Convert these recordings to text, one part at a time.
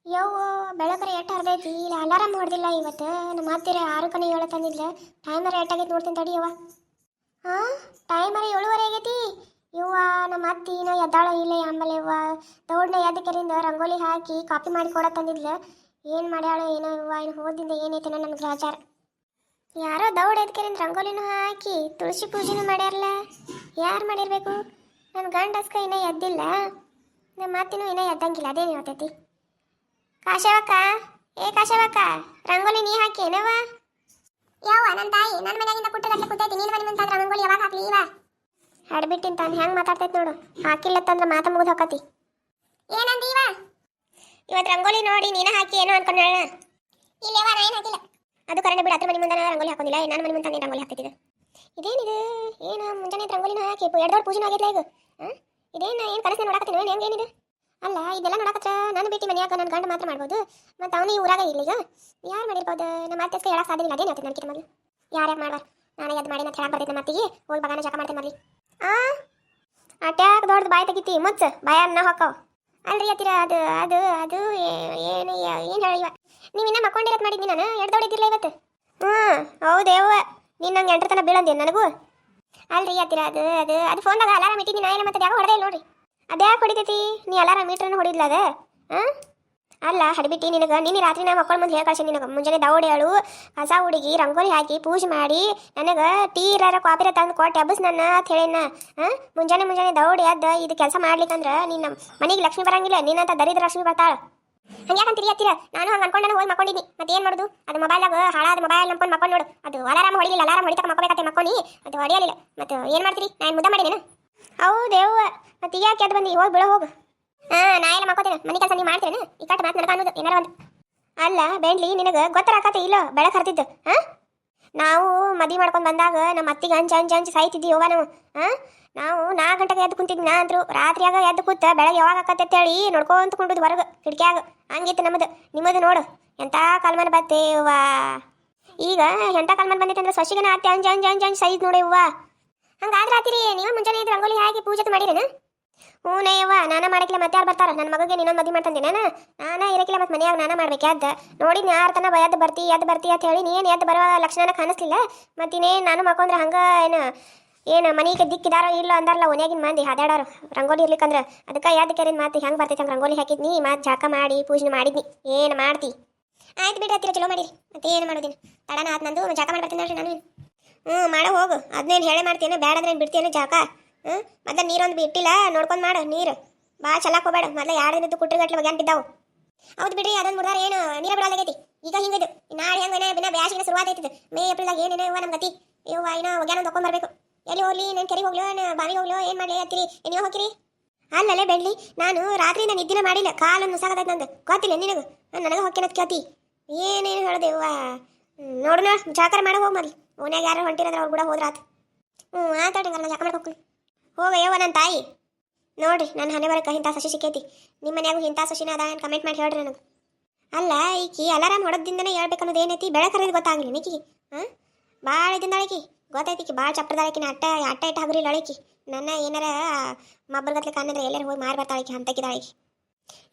ಯವ್ವ ಬೆಳಕರೆ ಎಟ್ಟು ಹರ್ದೈತಿ ಇಲ್ಲ ಅಲಾರಾಮ್ ಹೊಡೆದಿಲ್ಲ ಇವತ್ತು ನಮ್ಮ ಹತ್ತಿರ 6 7 ತಂದಿಲ್ಲ ಟೈಮರ ಎಟ್ಟಾಗೈತಿ ನೋಡ್ತೀನಿ ತಡಿ ಯವ್ವ. ಹಾಂ ಟೈಮರ 7:30 ಆಗೈತಿ. ಯವ್ವ ನಮ್ಮ ಅತ್ತಿ ನಾ ಎದ್ದಾಳೋ ಇಲ್ಲ ಆಮೇಲೆ ಯವ್ವ ದೌಡ್ನ ಎದ್ದ ಕೆರಿಂದ ರಂಗೋಲಿ ಹಾಕಿ ಕಾಪಿ ಮಾಡಿ ಕೊಡ ತಂದಿದ್ಲ. ಏನು ಮಾಡ್ಯಾಳೋ ಏನೋ ಯವ್ವ ಇನ್ನು ಹೋದಿಂದ ಏನೈತೇನೋ ನನ್ನ ಗ್ರಹಚಾರ. ಯಾರೋ ದೌಡ್ ಎದ್ದ ಕೆರಿಂದ ರಂಗೋಲಿನೂ ಹಾಕಿ ತುಳಸಿ ಪೂಜೆನೂ ಮಾಡ್ಯಾರಲ್ಲ, ಯಾರು ಮಾಡಿರ್ಬೇಕು? ನನ್ನ ಗಂಡಸ್ಕ ಇನ್ನೂ ಎದ್ದಿಲ್ಲ, ನಮ್ಮ ಅತ್ತಿನೂ ಇನ್ನೂ ಎದ್ದಂಗಿಲ್ಲ. ಅದೇನು ಹೇಳ್ತೈತಿ? ಕಾಶವಕ್ಕ, ಏ ಕಾಶವಕ್ಕ, ರಂಗೋಲಿ ನೀ ಹಾಕಿ ಏನವ? ಯಾವ ನನ್ನ ತಾಯಿ ನನ್ನ ಮನೆಯಾಗಿಂದ ಕುಟ್ಟಗಟ್ಲೆ ಕೂತೈತಿ, ನೀನು ಮನೆ ಮುಂತಾದ್ರೆ ರಂಗೋಲಿ ಯಾವಾಗ ಹಾಕ್ಲಿ ಇವ? ಹಡ್ಬಿಟ್ಟಿನ ತಾನು ಹೆಂಗೆ ಮಾತಾಡ್ತೈತಿ ನೋಡು. ಹಾಕಿಲ್ಲತ್ತಂದ್ರೆ ಮಾತು ಮುಗಿದು ಹೋಗತಿ. ಏನಂದಿ ಇವ? ಇವತ್ತು ರಂಗೋಲಿ ನೋಡಿ ನೀನು ಹಾಕಿ ಏನೋ ಅನ್ಕೊಂಡ. ಇಲ್ಲವ ನಾ ಏನು ಹಾಕಿಲ್ಲ. ಅದು ಕರೆಂಟ್ ಬಿಡು, ಹತ್ರ ಮನೆ ಮುಂದೆ ರಂಗೋಲಿ ಹಾಕೋದಿಲ್ಲ, ನನ್ನ ಮನೆ ಮುಂದೆ ರಂಗೋಲಿ ಹಾಕ್ತಿದ್ದೆ. ಇದೇನಿದು? ಏನು ಮುಂಜಾನೆ ರಂಗೋಲಿನ ಹಾಕಿ 2 ಪೂಜೆನೂ ಆಗೈತೆ ಈಗ. ಇದೇನು ಏನು ಕನಸು ನೋಡಕತ್ತೀನಿ ಹೆಂಗೇನಿದೆ? ಅಲ್ಲ ಇದೆಲ್ಲ ನೋಡಕತ್ರ ನಾನು ಬಿಟ್ಟು ಮನೆಯಾಗ ನನ್ನ ಗಂಡ ಮಾತ್ರ ಮಾಡ್ಬೋದು, ಮತ್ತು ಅವನು ಈ ಊರಾಗ ಇಲ್ಲ ಈಗ. ಯಾರು ಮಾಡಿರ್ಬೋದು? ನಮ್ಮ ಅತ್ತೆಸ್ಗೆ ಹೇಳಕ್ಕೆ ಸಾಧ್ಯ ಇಲ್ಲ. ಅದೇನು ಹೇಳ್ತೀನಿ ನನ್ನ ಕಿತ್ತ ಮೊದಲು ಯಾರ್ಯಾರು ಮಾಡ್ಬಾರ ನಾನೇ ಅದು ಮಾಡಿ ಅಂತ ಹೇಳಕ್ಕೆ ಬರ್ತೈತೆ. ಮತ್ತಿಗೆ ಹೋಗಿ ಬಗಾನ ಜಕ ಮಾಡ್ತೇನೆ ಮಲ್ಲಿ. ಅಟ್ಯಾಕ ದೊಡ್ಡದು ಬಾಯಿ ತೆಗಿತಿ ಮುಚ್ಚ ಬಾಯನ್ನ ಹಾಕವ್. ಅಲ್ರಿ ಅತ್ತಿರ ಅದು ಅದು ಅದು ಏನು ಹೇಳಿವ? ನೀವು ಇನ್ನೂ ಮಕ್ಕೊಂಡಿರತ್ತೆ ಮಾಡಿದ್ನಿ ನಾನು. ದೊಡ್ಡಿದ್ದಿರಲ್ಲ ಇವತ್ತು. ಹೌದೇವ್ವ, ನೀನು ನಂಗೆ 8 ತನ ಬೀಳಂದೇನು ನನಗೂ? ಅಲ್ರಿ ಅತ್ತಿರ ಅದು ಅದು ಅದು ಫೋನ್ದಾಗ ಅಲಾರಾಮ್ ಇಟ್ಟಿದ್ದೀನಿ ನಾ ಇಲ್ಲ, ಮತ್ತೆ ಯಾವ ಹೊಡೆದೇ ಇಲ್ಲ ನೋಡ್ರಿ. ಅದ್ಯಾಕೆ ಹೊಡಿತೈತಿ? ನೀ ಅಲಾರಾಮ್ ಮೀಟ್ರನ್ನು ಹೊಡಿದ್ಲ ಅದ? ಅಲ್ಲ ಹಡಿಬಿಟ್ಟು ನಿನಗೆ ನಿನ್ನೆ ರಾತ್ರಿ ನಾ ಮಕ್ಕಳ ಮುಂದೆ ಹೇಳಿ ಕಳ್ಸಿ. ನಿನಗೆ ಮುಂಜಾನೆ ದೌಡಿ ಹೇಳು, ಕಸ ಹುಡುಗಿ ರಂಗೋಲಿ ಹಾಕಿ ಪೂಜೆ ಮಾಡಿ ನನಗೆ ಟೀ ಇರಾರ ಕಾಪಿರ ತಂದು ಕೊಟ್ಟು ಹಬ್ಬಸ್ ನನ್ನ ಅಂತ ಹೇಳೇನ. ಮುಂಜಾನೆ ದೌಡಿ ಎದ್ದು ಇದು ಕೆಲಸ ಮಾಡ್ಲಿಕ್ಕಂದ್ರೆ ನಿನ್ನ ಮನೆಗೆ ಲಕ್ಷ್ಮಿ ಬರಂಗಿಲ್ಲ, ನಿನ್ನಂತ ದರಿದ್ರ ಲಕ್ಷ್ಮಿ ಬರ್ತಾಳೆ. ಹಂಗ್ಯಾಕಂತ ತಿರಿಯತ್ತೀರ? ನಾನು ಹಂಗೆ ಅನ್ಕೊಂಡು ಹೋಗಿ ಮಕ್ಕೊಂಡಿನಿ. ಮತ್ತೆ ಏನು ಮಾಡೋದು? ಅದು ಮೊಬೈಲಾಗ ಹಾಳಾದ ಮೊಬೈಲ್ ನಂಬ್ಕೊಂಡು ಮಕ್ಕೊಂಡು ನೋಡು. ಅದು ಅಲಾರಾಮ್ ಹೊಡಿಲಿಲ್ಲ, ಅಲಾರಾಮ್ ಹೊಡಿತಕ್ಕ ಮಕ್ಕೋಬೇಕತ್ತೆ ಮಕ್ಕೊನಿ, ಅದು ಹೊಡಿಯಲಿಲ್ಲ. ಮತ್ತೆ ಏನು ಮಾಡ್ತೀರಿ? ನಾನು ಮುದ್ದೆ ಮಾಡಿದೇನು? ಹೌದೇವ್ವ, ಮತ್ತೆ ಯಾಕೆ ಎದ್ದು ಬಂದು ಹೋಗಿ ಬಿಡೋ ಹೋಗು. ನಾ ಎಲ್ಲ ಮಕ್ಕೋತೇನೆ, ಮನೆ ಕೆಲಸ ನೀವು ಮಾಡ್ತೇನೆ. ಈ ಕಟ್ಟು ಮಾತು ನನಗೆ ಅನ್ನೋದು ಏನಾರ ಒಂದು. ಅಲ್ಲ ಬೆಂಡ್ಲಿ, ನಿನಗೆ ಗೊತ್ತರಾಕತ್ತೆ ಇಲ್ಲ ಬೆಳಕು ಹರ್ತಿದ್ದು? ನಾವು ಮದುವೆ ಮಾಡ್ಕೊಂಡು ಬಂದಾಗ ನಮ್ಮ ಅತ್ತಿಗೆ ಅಂಚು ಸಾಯ್ತಿದ್ದೀವವ ನಾವು. ನಾವು 4 ಗಂಟೆಗೆ ಎದ್ದು ಕುಂತಿದ್ವಿ. ನಾ ಅಂದ್ರು ರಾತ್ರಿಯಾಗ ಎದ್ದು ಕೂತ ಬೆಳಗ್ಗೆ ಯಾವಾಗ ಆಕತ್ತೆ ಅಂತೇಳಿ ನೋಡ್ಕೊಂತ ಕುಂಡುದು ಹೊರಗೆ ಕಿಟಕಿಯಾಗ. ಹಂಗಿತ್ತು ನಮ್ಮದು. ನಿಮ್ಮದು ನೋಡು ಎಂಥ ಕಾಲ್ಮನ ಬತ್ತೇವ್ವ. ಈಗ ಎಂಥ ಕಾಲ್ಮನ ಬಂದೈತೆ ಅಂದ್ರೆ ಸೊಸಿಗನ ಅತ್ತೆ ಅಂಜ್ ಸೈಜ್ ನೋಡೇವ್ವ. ಹಂಗಾದ್ರೆ ಆತಿರಿ ನೀವು ಮುಂಜಾನೆ ಇದ್ದು ರಂಗೋಲಿ ಹಾಕಿ ಪೂಜೆ ಮಾಡಿರೇನು? ಹ್ಞೂನಯ್ಯವ್ವ, ನಾನ ಮಾಡಕ್ಕಿಲ್ಲ ಮತ್ತೆ ಯಾರು ಬರ್ತಾರ? ನನ್ನ ಮಗಗೆ ಇನ್ನೊಂದು ಮದುವೆ ಮಾಡ್ತಂದೆ ನಾನ ಇರಕ್ಕಿಲ್ಲ, ಮತ್ತೆ ಮನೆಯಾಗ ನಾನ ಮಾಡ್ಬೇಕಾದ. ನೋಡಿದ್ ಯಾರು ತನ ಎದ್ದು ಬರ್ತಿ ಅಂತ ಹೇಳಿ ನೀನು ಎದ್ದು ಬರೋ ಲಕ್ಷಣ ಕಾಣಿಸ್ಲಿಲ್ಲ. ಮತ್ತಿನ್ನೇನು ನಾನು ಮಕ್ಕೊಂಡ್ರೆ ಹಂಗೆ ಏನು ಮನೆಗೆ ದಿಕ್ಕಿದಾರೋ ಇಲ್ಲೋ ಅಂದಾರಲ್ಲ ಒನ್ಯಾಗಿನ ಮಂದಿ ಹಾದಾಡೋರು ರಂಗೋಲಿ ಇರ್ಲಿಕ್ಕಂದ್ರೆ. ಅದಕ್ಕೆ ಎದ್ದು ಕೆರಿನ ಮಾತು ಹೆಂಗೆ ಬರ್ತೈತೆ ಹಂಗೆ ರಂಗೋಲಿ ಹಾಕಿದ್ನಿ, ಮತ್ತೆ ಜಾಕ ಮಾಡಿ ಪೂಜೆ ಮಾಡಿದ್ನಿ. ಏನು ಮಾಡ್ತಿ? ಆಯ್ತು ಬಿಡಿ ಹತ್ತಿರ ಚಲೋ ಮಾಡಿರಿ. ಮತ್ತೆ ಏನು ಮಾಡೋದಿನ ತಡನ ಆತು ನಂದು. ಜಾಕ ಮಾಡಿ ಬರ್ತೀನಿ ನೋಡ್ರಿ ನಾನು. ಮಾಡೋ ಹೋಗು. ಅದನ್ನೇನು ಹೇಳೇ ಮಾಡ್ತೀನ, ಬೇಡ ಅಂದ್ರೆ ಬಿಡ್ತೀನ ಜಾಕ. ಮತ್ತೆ ನೀರೊಂದು ಬಿಟ್ಟಿಲ್ಲ ನೋಡ್ಕೊಂಡು ಮಾಡು. ನೀರು ಭಾಳ ಚಲಾಕ್ ಹೋಗ್ಬೇಡ. ಮೊದಲು 2 ದಿನದ್ದು ಕುಟ್ರಿಗಟ್ಲೆ ಬಗ್ಯಾನ್ ಬಿದ್ದಾವು. ಹೌದು ಬಿಡ್ರಿ, ಅದೊಂದು ಮುರ್ದಾರ ಏನು ನೀರ ಬಿಡಲಾಗೈತಿ. ಈಗ ಹಿಂಗದು ನಾಳೆ ಹೆಂಗೆ ಬಿನ್ನ ಬ್ಯಾಸಿಗೆ ಶುರುವಾತೈತಿದ್ದು. ಮೇ ಏಪ್ರಿಲ್ದಾಗ ಏನೇನೋ ಇವ ನಮ್ಮ ಗತಿ. ಇವ ಏನೋ ಒಗ್ಯಾನ ತೊಗೊಂಡ್ಬರ್ಬೇಕು. ಎಲ್ಲಿ ಹೋಗ್ಲಿ? ನಾನು ಕೆರೆಗೆ ಹೋಗ್ಲೋ ಬಾವಿಗೆ ಹೋಗ್ಲೋ ಏನು ಮಾಡಲಿ ಹತ್ತಿರಿ? ನೀವು ಹೋಗಿರಿ? ಅಲ್ಲಲ್ಲೇ ಬೆಳ್ಳಿ, ನಾನು ರಾತ್ರಿಯಿಂದ ನಿದ್ದಿನ ಮಾಡಿಲ್ಲ. ಕಾಲೊಂದು ನುಸಾಗತೈತೆ ನಂದು. ಗೊತ್ತಿಲ್ಲ ನಿನಗೆ? ನನಗೆ ಹೊಕ್ಕೇನತ್ ಕೇಳ್ತಿ? ಏನೇನು ಹೇಳ್ದೆ ಇವ? ನೋಡು ಜಾಕರ ಮಾಡೋ ಹೋಗಿ ಮಲ್ಲಿ. ಓನ್ಯಾಗ ಯಾರು ಹೊಂಟಿರಂದ್ರೆ ಅವ್ರು ಕೂಡ ಹೋದ್ರಾತು. ಆತಾಟಂಗಲ್ಲ ಜಾಕ ಮಾಡ್ಕೊ ಹೋಗಯ್ಯವ ನನ್ನ ತಾಯಿ. ನೋಡ್ರಿ ನನ್ನ ಹಣೆ ಬರಕ್ಕೆ ಇಂಥ ಸಸಿ ಸಿಕ್ಕೈತಿ. ನಿಮ್ಮ ಮನ್ಯಾಗೂ ಇಂಥ ಸಸಿನ ಅದ ಏನು ಕಮೆಂಟ್ ಮಾಡಿ ಹೇಳ್ರಿ ನನಗೆ. ಅಲ್ಲ ಈಕಿ ಅಲಾರಾಮ್ ಹೊಡೋದಿಂದನೇ ಹೇಳ್ಬೇಕು ಅನ್ನೋದು ಏನೈತಿ? ಬೆಳಕರಿದು ಗೊತ್ತಾಗಲಿ ಈಕಿಗೆ. ಭಾಳ ಇದ್ದಿಂದ ಅಳಕಿ ಗೊತ್ತೈತಿ. ಭಾಳ ಚಪ್ರದಾಳಕಿನ ಅಟ್ಟ ಇಟ್ಟು ಹಗರಿಲ್ಲ ಅಳಕಿ. ನನ್ನ ಏನಾರ ಮಬ್ಬರ್ಗತ್ಲೆ ಕಾಣಿದ್ರೆ ಎಲ್ಲರೂ ಹೋಗಿ ಮಾರಿ ಬರ್ತಾಳಕಿ ಅಂತಕ್ಕಿದಾಳಕಿ.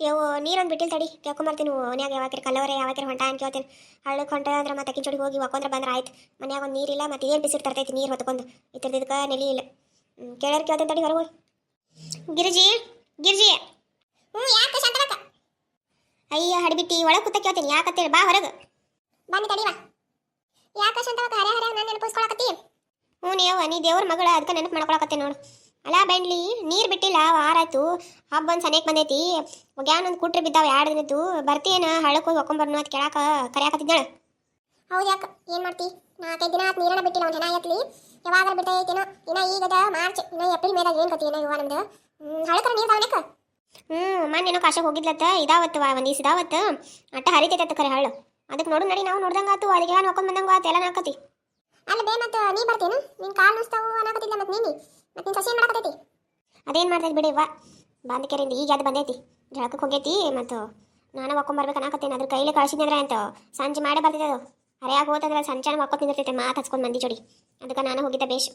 ಯವ್ವ ನೀರೊಂದು ಬಿಟ್ಟಿಲ್ ತಡಿ ಕೇಳ್ಕೊಂಬರ್ತೀನಿ. ಮನ್ಯಾಗ ಯಾವಾಕಿರ ಕಲ್ಲವರೆ ಯಾವಾಕಿರ ಹೊಂಟ ಅಂತ ಕೇಳ್ತೇನೆ. ಹಳ್ಳಕ್ಕೆ ಹೊಂಟ ಅಂದ್ರೆ ಮತ್ತೆ ಅಕ್ಕಿನ ಜೋಡಿ ಹೋಗಿ ಒಕ್ಕೊಂಡ್ರೆ ಬಂದ್ರೆ ಆಯ್ತು. ಮನ್ಯಾಗ ಒಂದು ನೀರಿಲ್ಲ, ಮತ್ತೆ ಏನು ಬಿಸಿರು ತರ್ತೈತಿ ನೀರು ಹೊತ್ಕೊಂಡು. ಇದ್ರದಕ್ಕೆ ನೆಲೆ ಇಲ್ಲ. ಕೇಳೋರು ಕೇಳ್ತೇನೆ ತಡಿ ಹೊರಗೆ ಹೋಗಿ. ಗಿರಿಜಿ ಯಾಕೆ ಶಾಂತಲಕ್ಕ? ಅಯ್ಯ ಹಡಿಬಿಟ್ಟು ಒಳಗೆ ಕೂತ ಕೇಳ್ತೀನಿ ಯಾಕತ್ತೇಳಿ ಬಾ ಹೊರಗೆ. ಬನ್ನಿ ತಡಿವಾ. ಯಾಕೆ ಶಾಂತಲಕ್ಕ ಹರೇ ನಾನು ನೆನಪಿಸ್ಕೊಳಕತ್ತಿ? ಯವ್ವ ನೀ ದೇವ್ರ ಮಗಳ, ಅದಕ್ಕೆ ನೆನಪು ಮಾಡ್ಕೊಳಕತ್ತೆ ನೋಡು. ಅಲ್ಲ ಬೆಂಡ್ಲಿ, ನೀರು ಬಿಟ್ಟಿಲ್ಲ ವಾರ ಆಯ್ತು. ಹಬ್ಬ ಒಂದು ಸನೇಕ್ ಬಂದೈತಿ. ಒಗ್ಯಾನೊಂದು ಕುಟ್ರಿ ಬಿದ್ದಾವ 2 ದಿನದ್ದು. ಬರ್ತೀನ ಹಳ್ಳಕ್ಕೆ ಹೋಗಿ ಒಕ್ಕೊಂಬರ್ನು ಅಂತ ಕೇಳಾಕ ಕರೆಯಾಕತ್ತಿದ್ದಾಳೆ. ಹೌದು ಯಾಕೆ ಏನು ಮಾಡ್ತಿ? 4-5 ದಿನ ಆಯ್ತು ನೀರನ್ನ ಬಿಟ್ಟಿಲ್ಲ. ಒಂದು ಹೆಣ ಎತ್ತಲಿ ಯಾವಾಗ ಬಿಟ್ಟೈತೇನೋ. ಇನ್ನು ಈಗದ ಮಾರ್ಚ್, ಇನ್ನು ಏಪ್ರಿಲ್ ಮೇದಾಗ ಏನು ಕತಿ ಏನೋ ಇವ ನಮ್ದು ಹಳಕರ ನೀರು ತಾವನೇಕ. ಮೊನ್ನೇನೋ ಕಾಶಕ್ಕೆ ಹೋಗಿದ್ಲತ್ತ. ಇದಾವತ್ತು ಒಂದು ದಿವಸ ಇದಾವತ್ತು ಅಟ್ಟ ಹರಿತೈತೆ ಕರೆ ಹಳ್ಳು. ಅದಕ್ಕೆ ನೋಡು ನಡಿ, ನಾವು ನೋಡ್ದಂಗೆ ಆತು. ಅದಕ್ಕೆ ಏನು ಹೊಕ್ಕೊಂಡ್ ಬಂದಂಗೆ ಆತು. ಎಲ್ಲ ನಾಕತಿ. ಅಲ್ಲ ಬೇ ಮತ್ತೆ ನೀ ಬರ್ತೀನು? ನಿನ್ನ ಕಾಲು ನುಸ್ತಾವು ಅನ್ನಕತ್ತಿಲ್ಲ ಮತ್ತೆ ನೀನು. ಮತ್ತೆ ನಿನ್ನ ಸಸಿ ಏನು ಮಾಡಕತ್ತೈತಿ? ಅದೇನು ಮಾಡ್ತೈತಿ ಬಿಡಿ ಇವ್ವ. ಬಾಂಧಿಕೆರಿಂದ ಈಗ ಅದು ಬಂದೈತಿ. ಜಳಕಕ್ಕೆ ಹೋಗೈತಿ. ಮತ್ತು ನಾನು ಒಕ್ಕೊಂಬರ್ಬೇಕು ಅನ್ನಕತ್ತೇನೆ. ಅದ್ರ ಕೈಲೇ ಕಳಿಸಿದ್ರೆ ಅಂತ ಸಂಜೆ ಮಾಡೇ ಬರ್ತೈತೆ ಅದು. ಹರಿಯಾಗ ಹೋತಂದ್ರೆ ಸಂಚಾನ ಮಕ್ಕೊತ್ ನಿಂತಿರ್ತೈತೆ ಮಾತು ಹಚ್ಕೊಂಡು ಮಂದಿ ಜೋಡಿ. ಅದಕ್ಕೆ ನಾನು ಹೋಗಿದ್ದೆ ಬೇಷ್.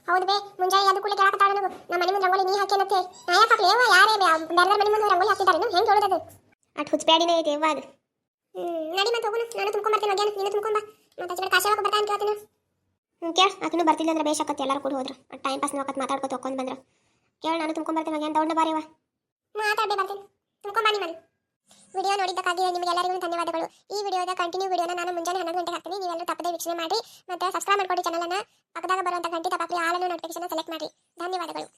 ಹೌದು ಬೇ, ಮುಂಜಾನೆ ಅದು ಕೂಡ ಕೇಳಕತ್ತಾಳ ನನಗೆ. ನಮ್ಮ ಮನೆ ಮುಂದೆ ರಂಗೋಲಿ ನೀ ಹಾಕೇನತ್ತೆ. ನಾ ಯಾಕೆ ಹಾಕ್ಲಿ? ಯಾರೇ ಬೇರೆ ಮನೆ ಮುಂದೆ ರಂಗೋಲಿ ಹಾಕಿದ್ದಾರೆ ಹೆಂಗೆ ಹೇಳೋದು? ಅಟ್ ಹುಚ್ಚಪ್ಯಾಡಿನೇ ಐತೆ ಅವ್ವ ಅದು. ನಡಿ ಮತ್ತೆ ಹೋಗೋಣ, ನಾನು ತುಂಬ್ಕೊಂಬರ್ತೀನಿ ಒಗ್ಯಾನ, ನೀನು ತುಂಬ್ಕೊಂಬ. ಮತ್ತೆ ಹಚ್ಚಿಬಿಡ ಕಾಶಿಯವ್ವ ಬರ್ತಾ ಅಂತ ಕೇಳ್ತೀನಿ. ಕೇಳ ಆಕಿನೂ ಬರ್ತಿಲ್ಲ ಅಂದ್ರೆ ಬೇಷಾಕತ್ತೆ, ಎಲ್ಲರೂ ಕೂಡ ಹೋದ್ರು ಟೈಮ್ ಪಾಸ್ ನೋಕತ್ ಮಾತಾಡ್ಕೊತ ಹೋಗ್ಕೊಂಡು ಬಂದ್ರೆ. ಕೇಳ ನಾನು ತುಂಬ್ಕೊಂಬರ್ತೀನಿ ಒಗ್ಯಾನ, ದೌಡ್ನ ಬಾರಿವ ಮಾತಾಡೇ ಬರ್ತೀನಿ, ತುಂಬ್ಕೊಂಬ ನಿಮ್ಮಲ್ಲಿ. ವಿಡಿಯೋ ನೋಡಿದ್ದಕ್ಕಾಗಿ ನಿಮಗೆಲ್ಲರಿಗೂ ಧನ್ಯವಾದಗಳು. ಈ ವಿಡಿಯೋದ ಕಂಟಿನ್ಯೂ ವಿಡಿಯೋನ ನಾನು ಮುಂಜಾನೆ 11 ಗಂಟೆಗೆ ಹಾಕ್ತೀನಿ. ನೀವೆಲ್ಲರೂ ತಪ್ಪದೇ ವೀಕ್ಷಣೆ ಮಾಡಿ, ಮತ್ತೆ ಸಬ್ಸ್ಕ್ರೈಬ್ ಮಾಡ್ಕೊಡಿ ಚಾನಲನ್ನು. ಪಕ್ಕದಾಗ ಬರುವಂಥ ಗಂಟೆ ತಪ್ಪಾಗಿ ಆಲನ್ನು ನೋಟಿಫಿಕೇಶನ್ ಸೆಲೆಕ್ಟ್ ಮಾಡಿ. ಧನ್ಯವಾದಗಳು.